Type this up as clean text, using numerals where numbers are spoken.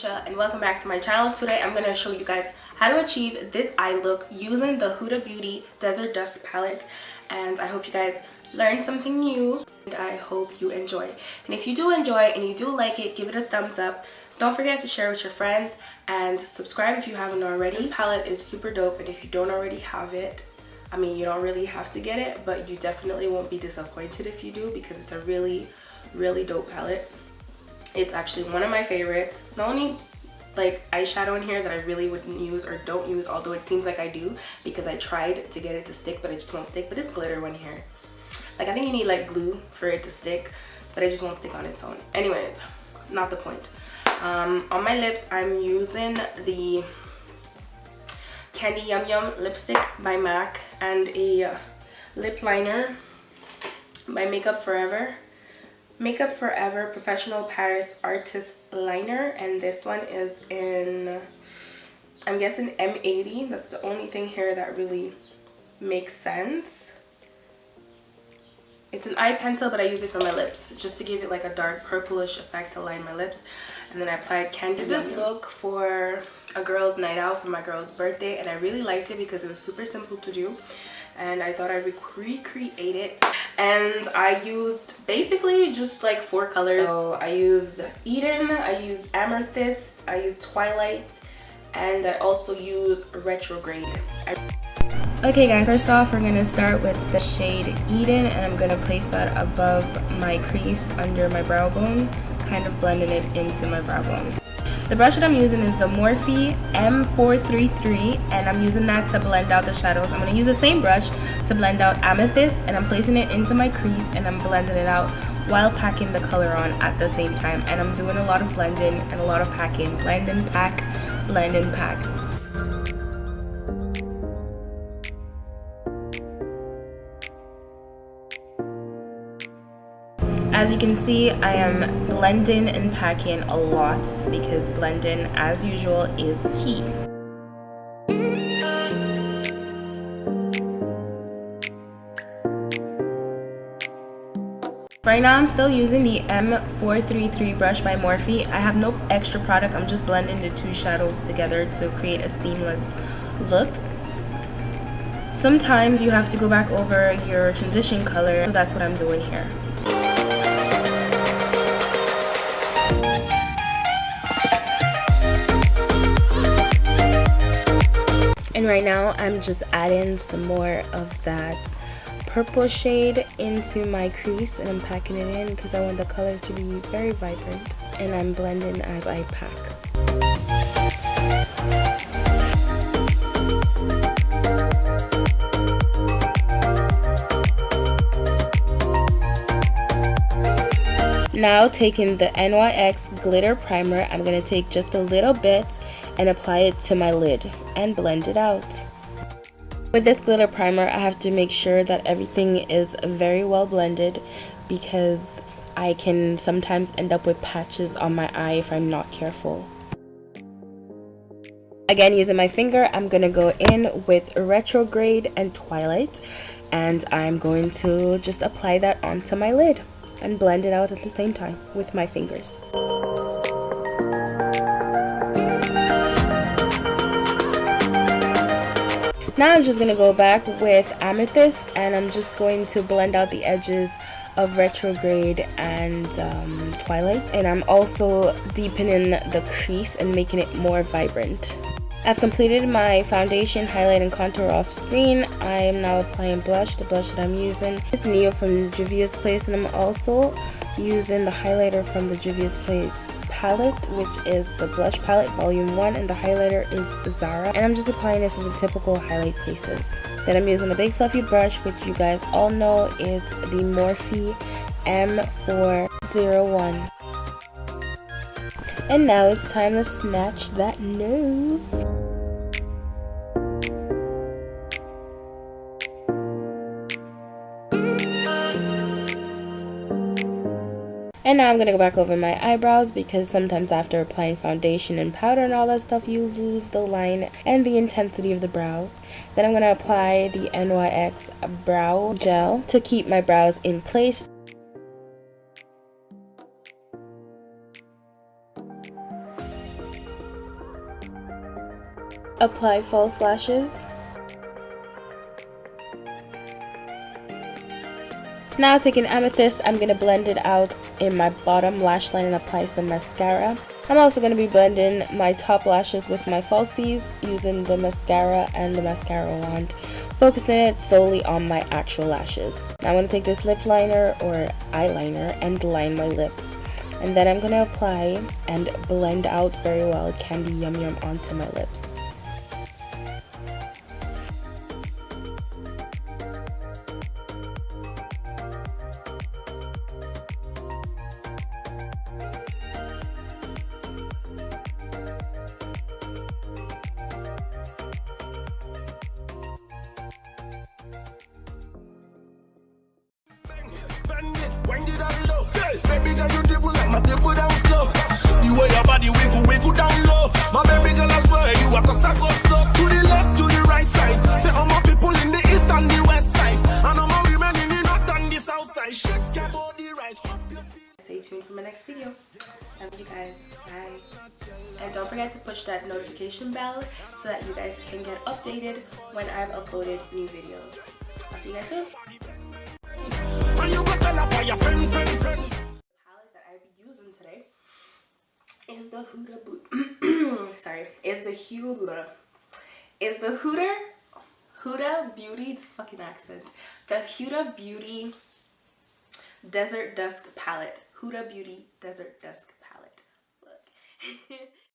Alicia and welcome back to my channel. Today I'm going to show you guys how to achieve this eye look using the Huda Beauty Desert Dusk palette, and I hope you guys learned something new and I hope you enjoy. And if you do enjoy and you do like it, give it a thumbs up. Don't forget to share with your friends and subscribe if you haven't already. This palette is super dope, and if you don't already have it, I mean, you don't really have to get it, but you definitely won't be disappointed if you do, because it's a really dope palette. It's actually one of my favorites. The only like eyeshadow in here that I really wouldn't use or don't use, although it seems like I do because I tried to get it to stick but it just won't stick, but it's glitter one here. Like, I think you need like glue for it to stick, but it just won't stick on its own. Anyways, not the point. On my lips, I'm using the Candy Yum Yum lipstick by MAC and a lip liner by Makeup Forever Professional Paris Artist Liner, and this one is in, I'm guessing, M80. That's the only thing here that really makes sense. It's an eye pencil, but I use it for my lips just to give it like a dark purplish effect to line my lips. And then I applied Candy. I did this look for a girl's night out for my girl's birthday, and I really liked it because it was super simple to do, and I thought I'd recreate it. And I used basically just like 4 colors. So I used Eden, I used Amethyst, I used Twilight, and I also used Retrograde. Okay guys, first off we're going to start with the shade Eden, and I'm going to place that above my crease under my brow bone, kind of blending it into my brow bone. The brush that I'm using is the Morphe M433, and I'm using that to blend out the shadows. I'm going to use the same brush to blend out Amethyst, and I'm placing it into my crease and I'm blending it out while packing the color on at the same time. And I'm doing a lot of blending and a lot of packing. Blend and pack, blend and pack. As you can see, I am blending and packing a lot because blending, as usual, is key. Right now I'm still using the M433 brush by Morphe. I have no extra product. I'm just blending the 2 shadows together to create a seamless look. Sometimes you have to go back over your transition color, so that's what I'm doing here. And right now I'm just adding some more of that purple shade into my crease, and I'm packing it in because I want the color to be very vibrant, and I'm blending as I pack. Now, taking the NYX glitter primer, I'm going to take just a little bit and apply it to my lid and blend it out. With this glitter primer, I have to make sure that everything is very well blended because I can sometimes end up with patches on my eye if I'm not careful. Again, using my finger, I'm going to go in with Retrograde and Twilight, and I'm going to just apply that onto my lid and blend it out at the same time with my fingers. Now I'm just going to go back with Amethyst, and I'm just going to blend out the edges of Retrograde and Twilight, and I'm also deepening the crease and making it more vibrant. I've completed my foundation, highlight, and contour off screen. I am now applying blush. The blush that I'm using is Neo from Juvia's Place, and I'm also using the highlighter from the Juvia's Place palette, which is the Blush Palette Volume 1, and the highlighter is Zara, and I'm just applying this in the typical highlight places. Then I'm using a big fluffy brush, which you guys all know is the Morphe M401. And now it's time to snatch that nose. And now I'm going to go back over my eyebrows because sometimes after applying foundation and powder and all that stuff, you lose the line and the intensity of the brows. Then I'm going to apply the NYX Brow Gel to keep my brows in place. apply false lashes. Now taking amethyst, I'm going to blend it out in my bottom lash line and apply some mascara. I'm also going to be blending my top lashes with my falsies using the mascara and the mascara wand, focusing it solely on my actual lashes. Now I'm going to take this lip liner or eyeliner and line my lips. And then I'm going to apply and blend out very well Candy Yum Yum onto my lips. Baby girl, you dribble like my dribble down slow. The way your body wiggle down low. My baby girl, I swear you are cause I go slow. To the left, to the right side. Say all my people in the east and the west side. And all my women in the north and the south side. Shake your body right. Stay tuned for my next video. Love you guys. Bye. And don't forget to push that notification bell so that you guys can get updated when I've uploaded new videos. I'll see you guys soon. And you got tell up by your friend. Palette that I'll be using today is the Huda Beauty, this fucking accent. The Huda Beauty Desert Dusk palette. Huda Beauty Desert Dusk palette. Look.